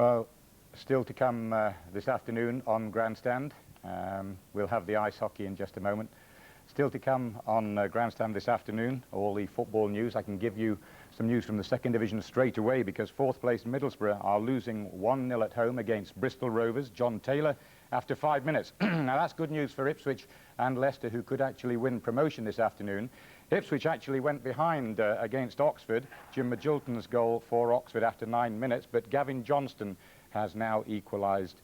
Well, still to come this afternoon on Grandstand. We'll have the ice hockey in just a moment. Still to come on Grandstand this afternoon, all the football news. I can give you some news from the second division straight away, because fourth place Middlesbrough are losing 1-0 at home against Bristol Rovers. John Taylor after 5 minutes. Now that's good news for Ipswich and Leicester, who could actually win promotion this afternoon. Ipswich actually went behind against Oxford. Jim Magilton's goal for Oxford after 9 minutes, but Gavin Johnston has now equalised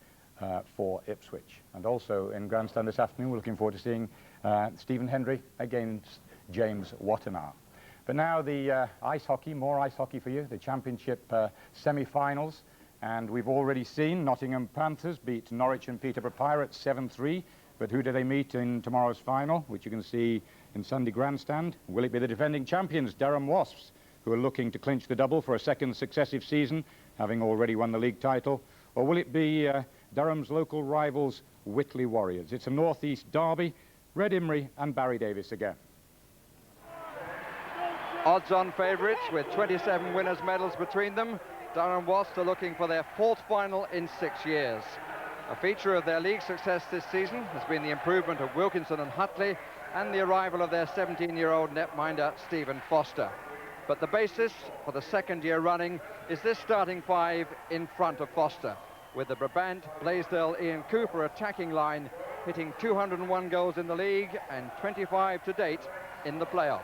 for Ipswich. And also in Grandstand this afternoon, we're looking forward to seeing Stephen Hendry against James Wattenaar. But now the ice hockey, more ice hockey for you, the Championship semi-finals. And we've already seen Nottingham Panthers beat Norwich and Peterborough Pirates 7-3. But who do they meet in tomorrow's final, which you can see in Sunday Grandstand? Will it be the defending champions, Durham Wasps, who are looking to clinch the double for a second successive season, having already won the league title? Or will it be Durham's local rivals, Whitley Warriors? It's a northeast derby. Red Imrie and Barry Davis again. Odds-on favourites with 27 winners' medals between them. Durham Wasps are looking for their fourth final in 6 years. A feature of their league success this season has been the improvement of Wilkinson and Hutley and the arrival of their 17-year-old netminder Stephen Foster. But the basis for the second year running is this starting five in front of Foster, with the Brabant, Blaisdell, Ian Cooper attacking line hitting 201 goals in the league and 25 to date in the playoffs.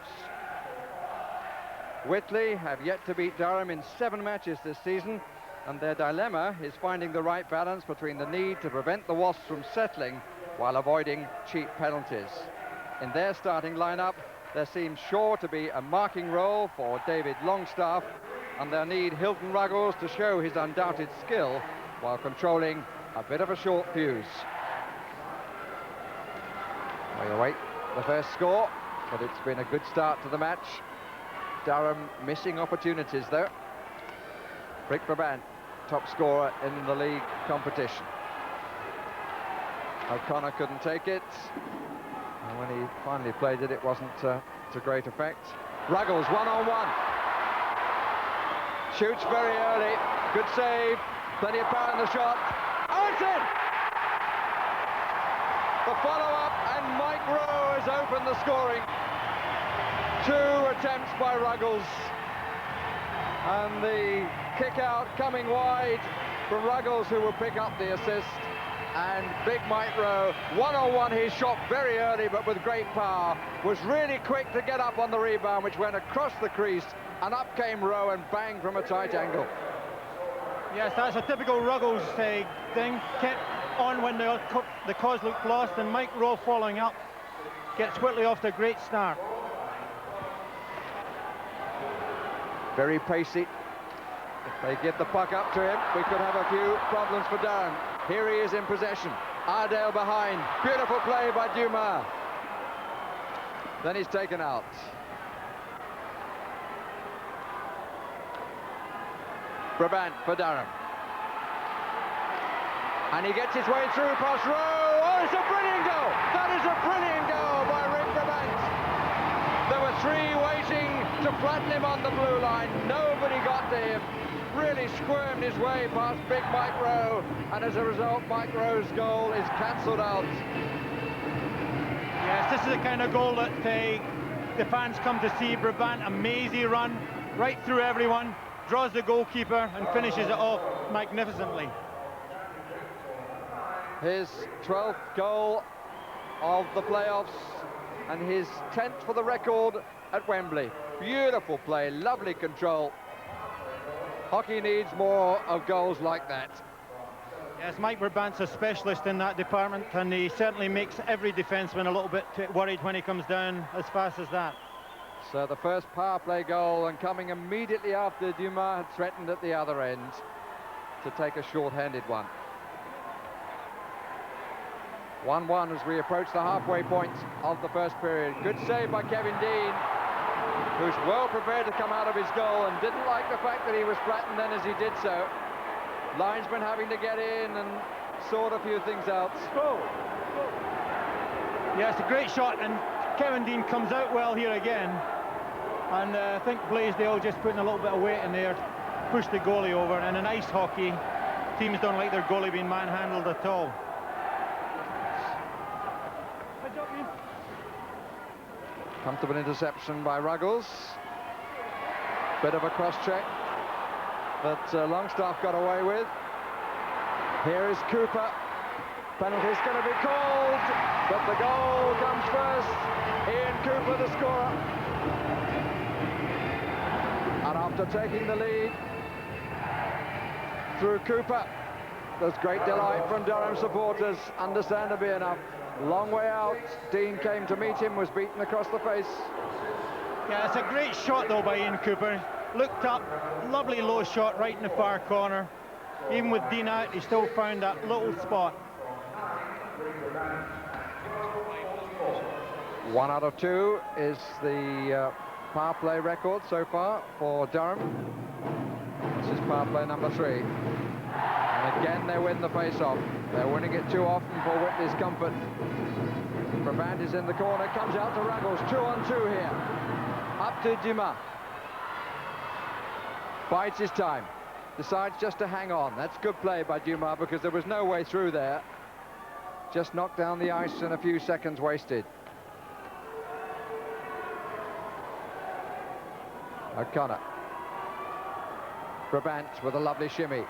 Whitley have yet to beat Durham in 7 matches this season, and their dilemma is finding the right balance between the need to prevent the Wasps from settling while avoiding cheap penalties. In their starting lineup, there seems sure to be a marking role for David Longstaff, and they'll need Hilton Ruggles to show his undoubted skill while controlling a bit of a short fuse. We await the first score, but it's been a good start to the match. Durham missing opportunities though. Rick Brabant, top scorer in the league competition. O'Connor couldn't take it, and when he finally played it, it wasn't to great effect. Ruggles, one-on-one. Shoots very early, good save, plenty of power in the shot. Oh, it's in! The follow-up, and Mike Rowe has opened the scoring. 2 attempts by Ruggles, and the kick out coming wide from Ruggles, who will pick up the assist, and big Mike Rowe, one-on-one, he shot very early but with great power, was really quick to get up on the rebound, which went across the crease, and up came Rowe and bang from a tight angle. Yes, that's a typical Ruggles thing, kept on when the cause looked lost, and Mike Rowe following up gets Whitley off to a great start. Very pacey. If they give the puck up to him, we could have a few problems for Durham. Here he is in possession. Ardale behind. Beautiful play by Dumas. Then he's taken out. Brabant for Durham. And he gets his way through past Rowe. Oh, it's a brilliant goal! That is a brilliant goal by Rick Brabant. There were 3 waiting to flatten him on the blue line. Nobody got to him. Really squirmed his way past big Mike Rowe, and as a result, Mike Rowe's goal is cancelled out. Yes, this is the kind of goal that the fans come to see. Brabant, a mazy run right through everyone, draws the goalkeeper and finishes it off magnificently. His 12th goal of the playoffs, and his 10th for the record at Wembley. Beautiful play, lovely control. Hockey needs more of goals like that. Yes, Mike Brabant's a specialist in that department, and he certainly makes every defenseman a little bit worried when he comes down as fast as that. So the first power play goal, and coming immediately after Dumas had threatened at the other end to take a short-handed one. 1-1 as we approach the halfway point of the first period. Good save by Kevin Dean, who's well prepared to come out of his goal and didn't like the fact that he was flattened then as he did so. Linesman having to get in and sort a few things out. Yeah, it's a great shot, and Kevin Dean comes out well here again. And I think Blaisdell just putting a little bit of weight in there, pushed the goalie over, and in ice hockey, teams don't like their goalie being manhandled at all. Comfortable interception by Ruggles. Bit of a cross-check that Longstaff got away with. Here is Cooper. Penalty's going to be called, but the goal comes first. Ian Cooper, the scorer. And after taking the lead through Cooper, there's great delight from Durham supporters, understandably enough. Long way out, Dean came to meet him, was beaten across the face. Yeah, it's a great shot though by Ian Cooper. Looked up, lovely low shot right in the far corner. Even with Dean out, he still found that little spot. 1 out of 2 is the power play record so far for Durham. This is power play number 3. And again, they win the face-off. They're winning it too often for Whitley's comfort. Brabant is in the corner, comes out to Ruggles, 2-on-2 here. Up to Dumas. Bides his time. Decides just to hang on. That's good play by Dumas because there was no way through there. Just knocked down the ice and a few seconds wasted. O'Connor. Brabant with a lovely shimmy.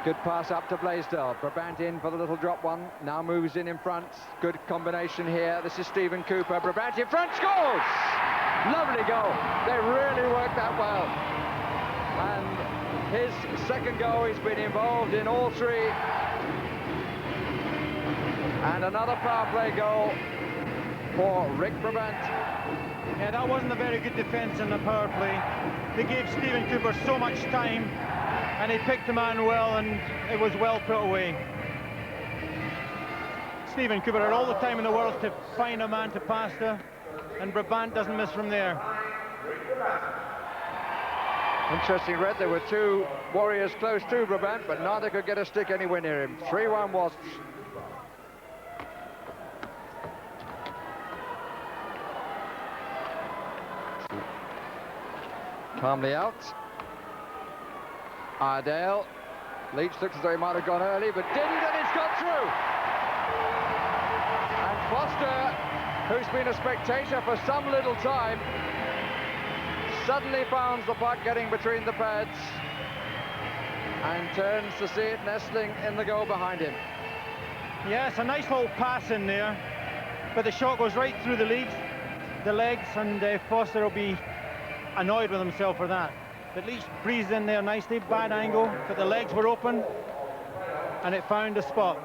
Good pass up to Blaisdell. Brabant in for the little drop one. Now moves in front. Good combination here. This is Stephen Cooper. Brabant in front, scores! Lovely goal. They really worked that well. And his second goal, he's been involved in all 3. And another power play goal for Rick Brabant. Yeah, that wasn't a very good defence in the power play. They gave Stephen Cooper so much time, and he picked the man well, and it was well put away. Stephen Cooper had all the time in the world to find a man to pass to, and Brabant doesn't miss from there. Interesting, Red. There were 2 Warriors close to Brabant, but neither could get a stick anywhere near him. 3-1 Wasps. Calmly out. Ardale. Leach looks as though he might have gone early, but didn't, and it's got through. And Foster, who's been a spectator for some little time, suddenly finds the puck getting between the pads and turns to see it nestling in the goal behind him. Yeah, it's a nice little pass in there, but the shot goes right through the legs, and Foster will be annoyed with himself for that. But Leach breezed in there nicely, bad angle, but the legs were open and it found a spot.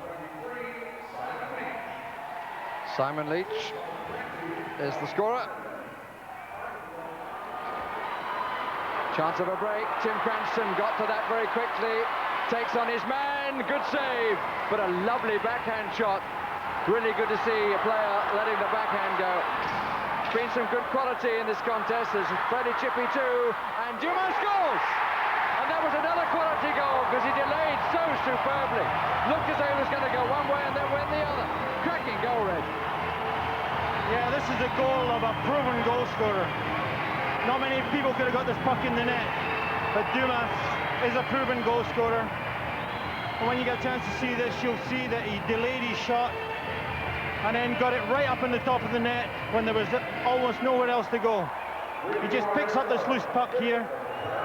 Simon Leach is the scorer. Chance of a break. Tim Cranston got to that very quickly, takes on his man, good save, but a lovely backhand shot. Really good to see a player letting the backhand go. Been some good quality in this contest. There's fairly chippy too, and Dumas scores! And that was another quality goal because he delayed so superbly. Looked as though he was going to go one way and then went the other. Cracking goal, Red. Yeah, this is the goal of a proven goal scorer. Not many people could have got this puck in the net, but Dumas is a proven goal scorer. And when you get a chance to see this, you'll see that he delayed his shot and then got it right up in the top of the net when there was almost nowhere else to go. He just picks up this loose puck here.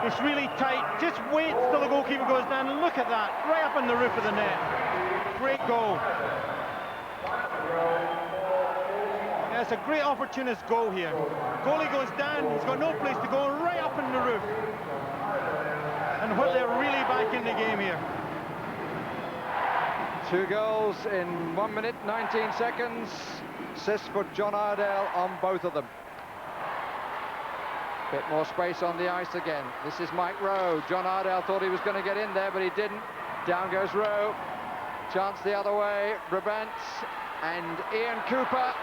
It's really tight. Just waits till the goalkeeper goes down, and look at that, right up in the roof of the net. Great goal. Yeah, it's a great opportunist goal here. Goalie goes down, he's got no place to go, right up in the roof. And Whitley are really back in the game here. 2 goals in 1 minute, 19 seconds. Assist for John Ardale on both of them. Bit more space on the ice again. This is Mike Rowe. John Ardale thought he was going to get in there, but he didn't. Down goes Rowe. Chance the other way. Brabant and Ian Cooper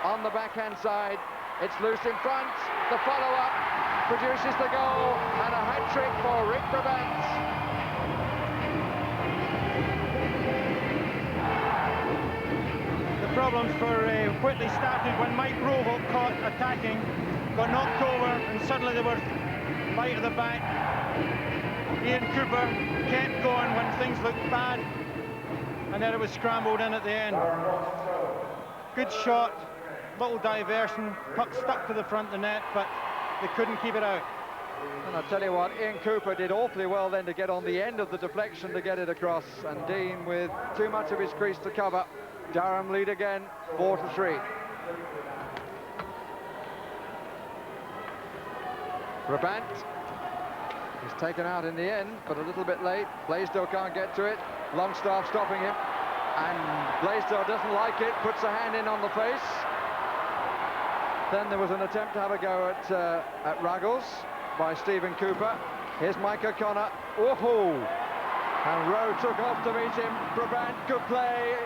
on the backhand side. It's loose in front. The follow-up produces the goal, and a hat-trick for Rick Brabant. Problems for Whitley started when Mike Rowe got caught attacking, got knocked over, and suddenly they were light at the back. Ian Cooper kept going when things looked bad, and then it was scrambled in at the end. Good shot, little diversion, puck stuck to the front of the net, but they couldn't keep it out. And I'll tell you what, Ian Cooper did awfully well then to get on the end of the deflection to get it across, and Dean with too much of his crease to cover. Durham lead again, 4-3. Brabant is taken out in the end, but a little bit late. Blaisdell can't get to it. Longstaff stopping him, and Blaisdell doesn't like it, puts a hand in on the face. Then there was an attempt to have a go at Ruggles by Stephen Cooper. Here's Mike O'Connor. Woohoo! And Rowe took off to meet him. Brabant, good play.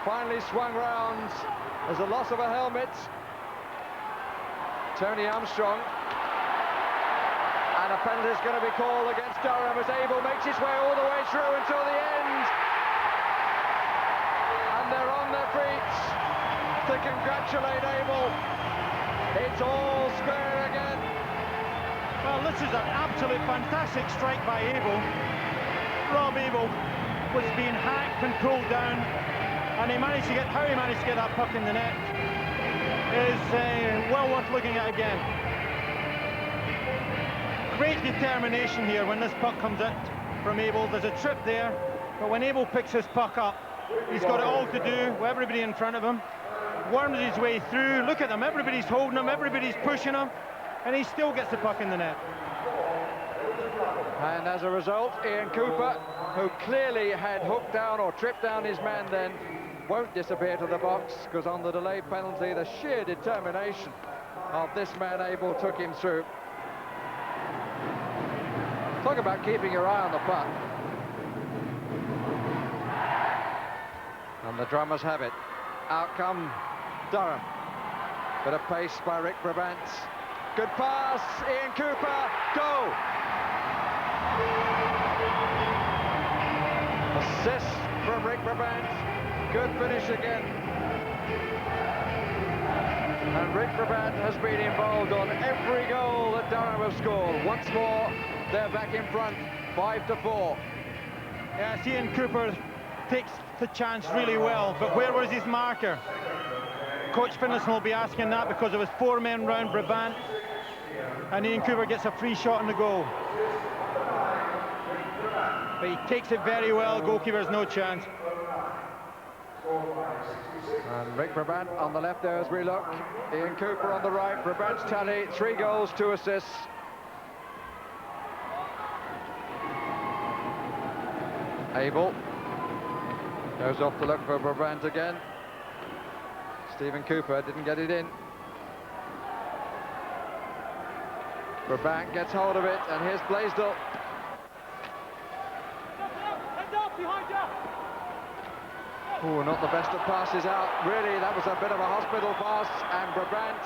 Finally swung round. There's a loss of a helmet. Tony Armstrong. And a penalty is going to be called against Durham as Abel makes his way all the way through until the end. And they're on their feet to congratulate Abel. It's all square again. Well, this is an absolute fantastic strike by Abel. Rob Abel was being hacked and pulled down, and how he managed to get that puck in the net is well worth looking at again. Great determination here when this puck comes out from Abel. There's a trip there, but when Abel picks his puck up, he's got it all to do with everybody in front of him. Worms his way through. Look at them, everybody's holding him, everybody's pushing him, and he still gets the puck in the net. And as a result, Ian Cooper, who clearly had hooked down or tripped down his man then, won't disappear to the box, because on the delay penalty, the sheer determination of this man Abel took him through. Talk about keeping your eye on the puck. And the Drummers have it. Out come Durham. Bit of pace by Rick Brabant. Good pass, Ian Cooper, go! Assist from Rick Brabant. Good finish again. And Rick Brabant has been involved on every goal that Durham have scored. Once more, they're back in front, 5-4. Yes, Ian Cooper takes the chance really well, but where was his marker? Coach Finlayson will be asking that because there was 4 men round Brabant, and Ian Cooper gets a free shot on the goal. But he takes it very well, goalkeeper has no chance. And Rick Brabant on the left there as we look. Ian Cooper on the right. Brabant's tally, 3 goals, 2 assists. Abel goes off to look for Brabant again. Stephen Cooper didn't get it in. Brabant gets hold of it, and here's Blaisdell. Oh, not the best of passes out. Really, that was a bit of a hospital pass, and Brabant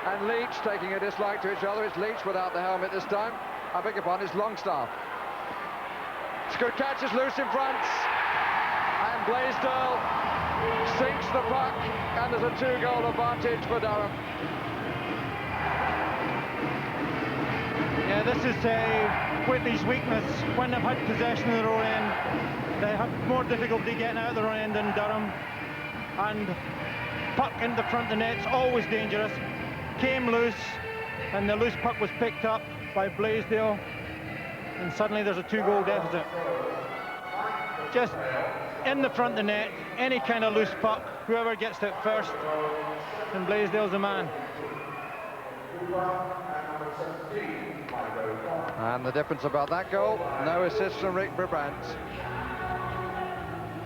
and Leach taking a dislike to each other. It's Leach without the helmet this time. I beg your pardon, it's Longstaff. It's a good catch, it's loose in front, and Blaisdell sinks the puck, and there's a 2-goal advantage for Durham. Yeah, this is Whitley's weakness. When they've had possession of their own end, they have more difficulty getting out of their own end than Durham. And puck into the front of the net's always dangerous. Came loose, and the loose puck was picked up by Blaisdell, and suddenly there's a 2-goal deficit. Just in the front of the net, any kind of loose puck, whoever gets it first, and Blaisdell's the man. And the difference about that goal, no assist from Rick Brabant.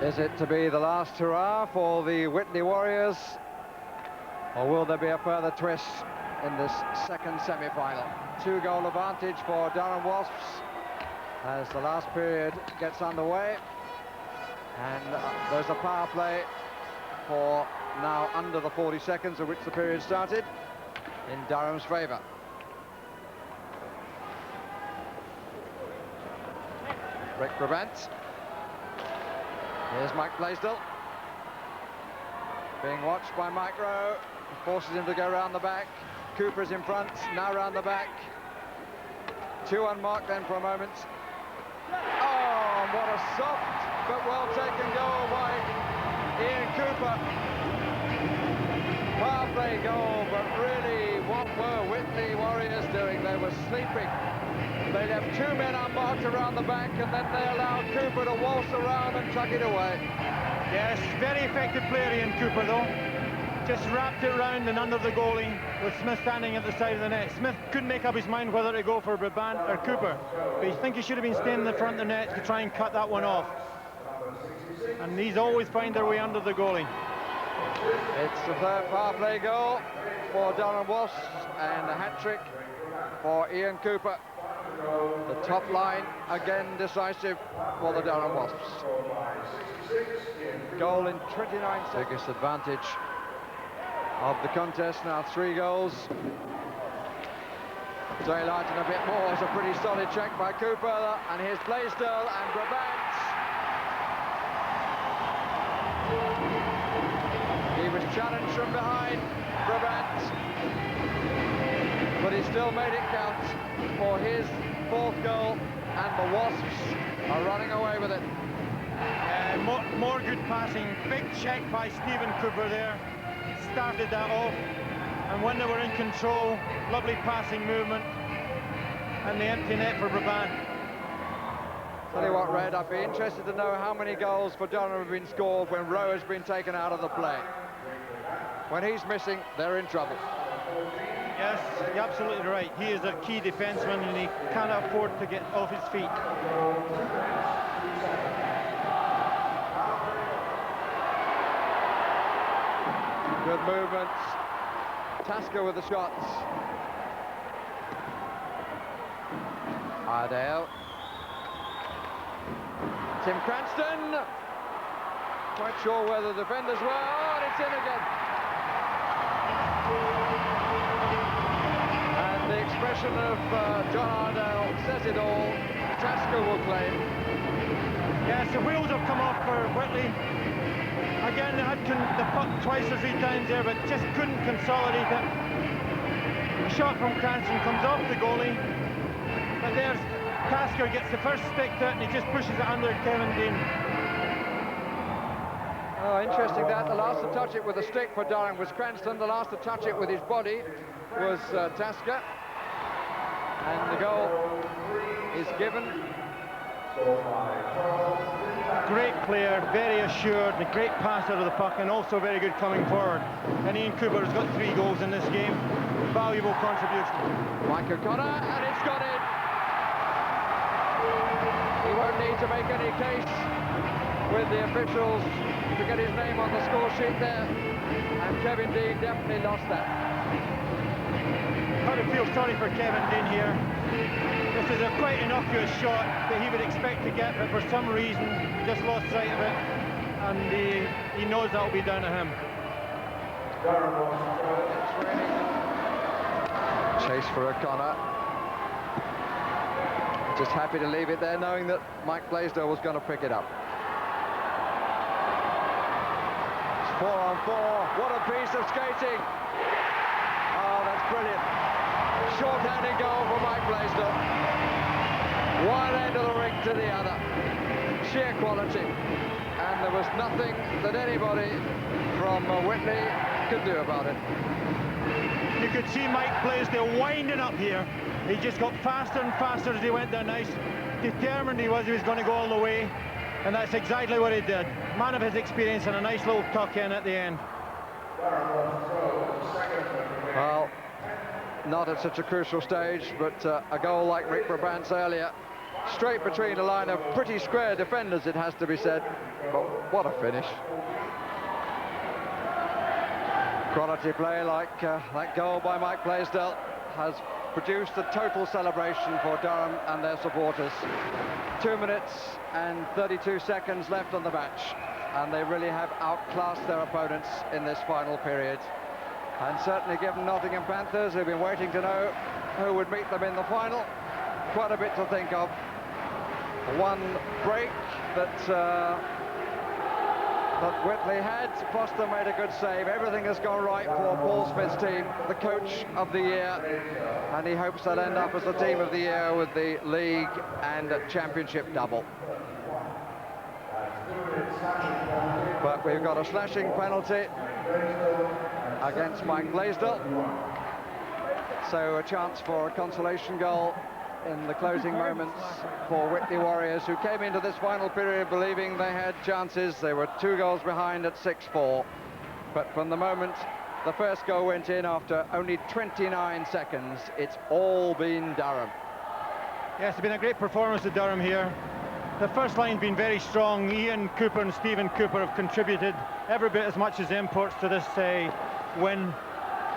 Is it to be the last hurrah for the Whitley Warriors, or will there be a further twist in this second semi-final? 2-goal advantage for Durham Wasps as the last period gets underway. And there's a power play for now under the 40 seconds of which the period started in Durham's favour. Rick Brabant. Here's Mike Blaisdell. Being watched by Mike Rowe. Forces him to go round the back. Cooper's in front, now round the back. 2 unmarked then for a moment. Oh, what a soft but well taken goal by Ian Cooper. Power play goal, but really, what were Whitley Warriors doing? They were sleeping. They left two men unmarked around the back, and then they allowed Cooper to waltz around and tuck it away. Yes, very effective player Ian Cooper though. Just wrapped it round and under the goalie with Smith standing at the side of the net. Smith couldn't make up his mind whether to go for Brabant or Cooper, but I think he should have been staying in the front of the net to try and cut that one off. And these always find their way under the goalie. It's the third power play goal for Durham Wasps and a hat-trick for Ian Cooper. The top line again decisive for the Durham Wasps. Goal in 29 seconds. Biggest advantage of the contest, now 3 goals. Daylighting a bit more. It's a pretty solid check by Cooper, and here's Blaisdell and Brabant. He was challenged from behind, Brabant, but he still made it count for his 4th goal, and the Wasps are running away with it. More good passing, big check by Stephen Cooper there, started that off, and when they were in control, lovely passing movement, and the empty net for Brabant. Tell you what, Red, I'd be interested to know how many goals for Durham have been scored when Rowe has been taken out of the play. When he's missing, they're in trouble. Yes, you're absolutely right. He is a key defenseman and he can't afford to get off his feet. Good movements. Tasker with the shots. Ardale. Tim Cranston. Quite sure where the defenders were. Oh, and it's in again. And the expression of John Ardale says it all. Tasker will claim. Yes, the wheels have come off for Whitley. Again, they had the puck twice or 3 times there, but just couldn't consolidate it. The shot from Cranston comes off the goalie, but there's Tasker gets the first stick to it, and he just pushes it under Kevin Dean. Oh, interesting that. The last to touch it with a stick for Durham was Cranston. The last to touch it with his body was Tasker. And the goal is given. Great player, very assured, a great passer of the puck, and also very good coming forward. And Ian Cooper has got 3 goals in this game. Valuable contribution. Mike O'Connor, and it's got in. He won't need to make any case with the officials to get his name on the score sheet there. And Kevin Dean definitely lost that. How to feel sorry for Kevin Dean here. This is a quite innocuous shot that he would expect to get, but for some reason just lost sight of it, and he knows that'll be down to him. Chase for O'Connor. Just happy to leave it there, knowing that Mike Blaisdell was going to pick it up. It's 4-on-4. What a piece of skating! Oh, that's brilliant. Short-handed goal for Mike Blaisdell. One end of the ring to the other. Sheer quality. And there was nothing that anybody from Whitley could do about it. You could see Mike Blaisdell winding up here. He just got faster and faster as he went down ice. Determined he was going to go all the way. And that's exactly what he did. Man of his experience and a nice little tuck in at the end. Well, not at such a crucial stage, but a goal like Rick Brabant's earlier, straight between a line of pretty square defenders, it has to be said, but what a finish. Quality play like that goal by Mike Blaisdell has produced a total celebration for Durham and their supporters. 2 minutes and 32 seconds left on the match, and they really have outclassed their opponents in this final period. And certainly given Nottingham Panthers, who've been waiting to know who would meet them in the final, quite a bit to think of. One break that But Whitley had. Foster made a good save. Everything has gone right for Paul Smith's team, the coach of the year, and he hopes they'll end up as the team of the year with the league and championship double. But we've got a slashing penalty against Mike Blaisdell, so a chance for a consolation goal in the closing moments for Whitley Warriors, who came into this final period believing they had chances. They were 2 goals behind at 6-4, but from the moment the first goal went in after only 29 seconds, it's all been Durham. Yes, it's been a great performance of Durham here. The first line's been very strong. Ian Cooper and Stephen Cooper have contributed every bit as much as imports to this win,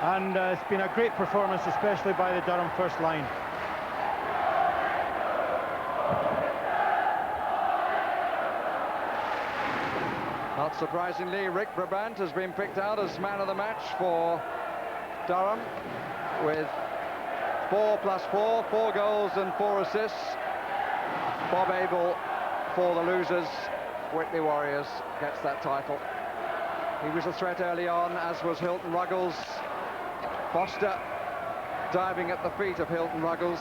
and it's been a great performance, especially by the Durham first line. Not surprisingly, Rick Brabant has been picked out as man of the match for Durham with 4+4, 4 goals and 4 assists. Bob Abel for the losers. Whitley Warriors gets that title. He was a threat early on, as was Hilton Ruggles. Foster diving at the feet of Hilton Ruggles.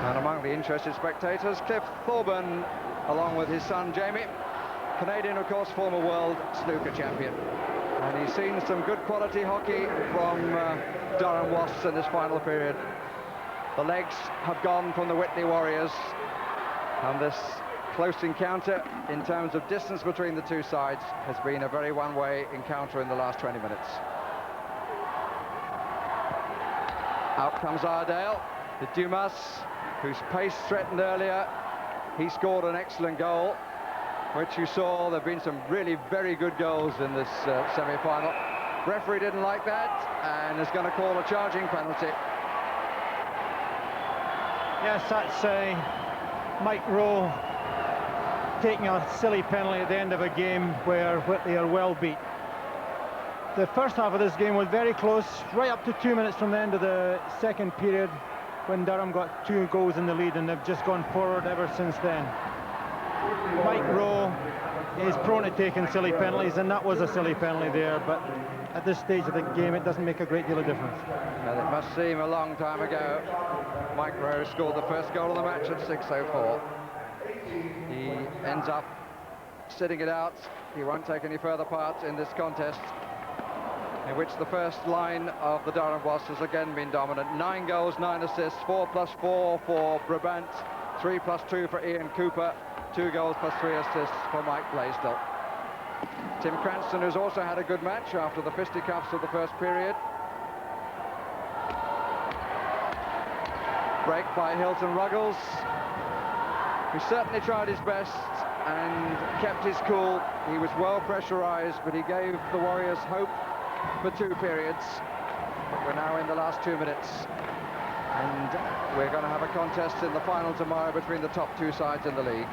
And among the interested spectators, Cliff Thorburn, along with his son Jamie, Canadian, of course, former world snooker champion. And he's seen some good quality hockey from Durham Wasps in this final period. The legs have gone from the Whitley Warriors, and this close encounter in terms of distance between the two sides has been a very one-way encounter in the last 20 minutes. Out comes Iredale, the Dumas, whose pace threatened earlier. He scored an excellent goal, which you saw. There have been some really very good goals in this semi-final. Referee didn't like that and is going to call a charging penalty. Yes, that's Mike Rowe taking a silly penalty at the end of a game where Whitley are well beat. The first half of this game was very close, right up to 2 minutes from the end of the second period, when Durham got 2 goals in the lead, and they've just gone forward ever since then. Mike Rowe is prone to taking silly penalties, and that was a silly penalty there, but at this stage of the game it doesn't make a great deal of difference. And it must seem a long time ago. Mike Rowe scored the first goal of the match at 6:04. He ends up sitting it out. He won't take any further part in this contest, in which the first line of the Durham Wasps has again been dominant. 9 goals, 9 assists, 4+4 for Brabant, 3+2 for Ian Cooper, 2 goals plus 3 assists for Mike Blaisdell. Tim Cranston, who's also had a good match after the fisticuffs of the first period. Break by Hilton Ruggles, who certainly tried his best and kept his cool. He was well pressurized, but he gave the Warriors hope for 2 periods. But we're now in the last 2 minutes, and we're going to have a contest in the final tomorrow between the top 2 sides in the league.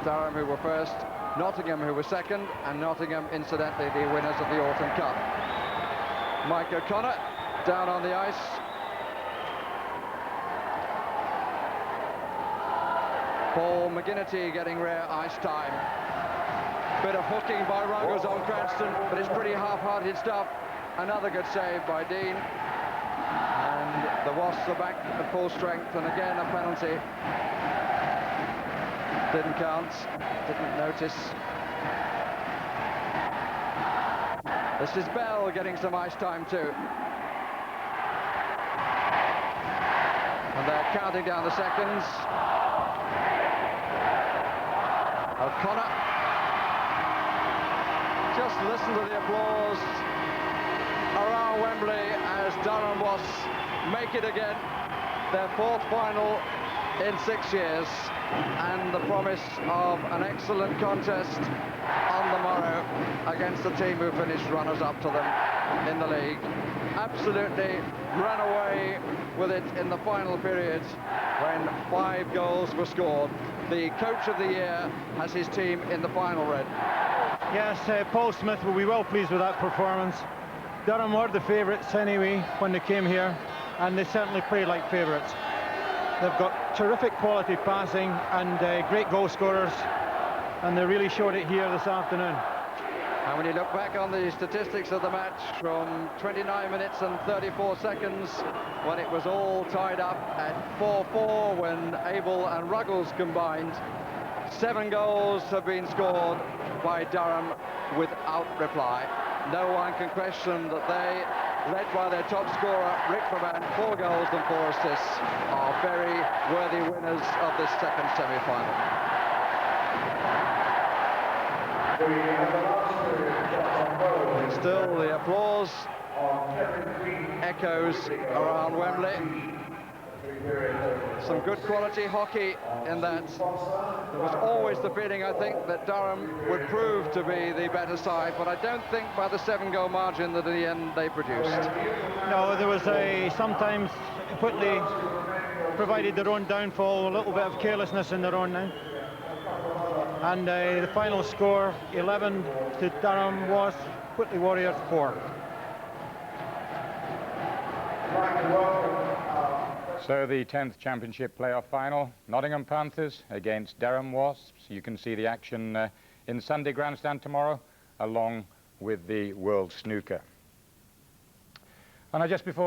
Durham, who were first, Nottingham, who were second, and Nottingham, incidentally, the winners of the Autumn Cup. Mike O'Connor down on the ice. Paul McGinnity getting rare ice time. Bit of hooking by Ruggles on Cranston, but it's pretty half-hearted stuff. Another good save by Dean. And the Wasps are back at full strength, and again a penalty. Didn't count, didn't notice. This is Bell getting some ice time too. And they're counting down the seconds. O'Connor. Just listen to the applause around Wembley as Durham Wasps make it again. Their 4th final in 6 years, and the promise of an excellent contest on the morrow against the team who finished runners-up to them in the league. Absolutely ran away with it in the final period when 5 goals were scored. The coach of the year has his team in the final red. Yes, Paul Smith will be well pleased with that performance. Durham were the favourites anyway when they came here, and they certainly play like favourites. They've got terrific quality passing and great goal scorers, and they really showed it here this afternoon. And when you look back on the statistics of the match from 29 minutes and 34 seconds, when it was all tied up at 4-4 when Abel and Ruggles combined, 7 goals have been scored by Durham without reply. No one can question that they, led by their top scorer, Rick Brabant, 4 goals and 4 assists, are very worthy winners of this second semi-final. Still, the applause echoes around Wembley. Some good quality hockey in that. There was always the feeling, I think, that Durham would prove to be the better side, but I don't think by the 7-goal margin that in the end they produced. No, there was sometimes Whitley provided their own downfall, a little bit of carelessness in their own now. And the final score, 11 to Durham Wasps, Whitley Warriors 4. So the 10th Championship playoff final, Nottingham Panthers against Durham Wasps. You can see the action in Sunday Grandstand tomorrow, along with the World Snooker. And just before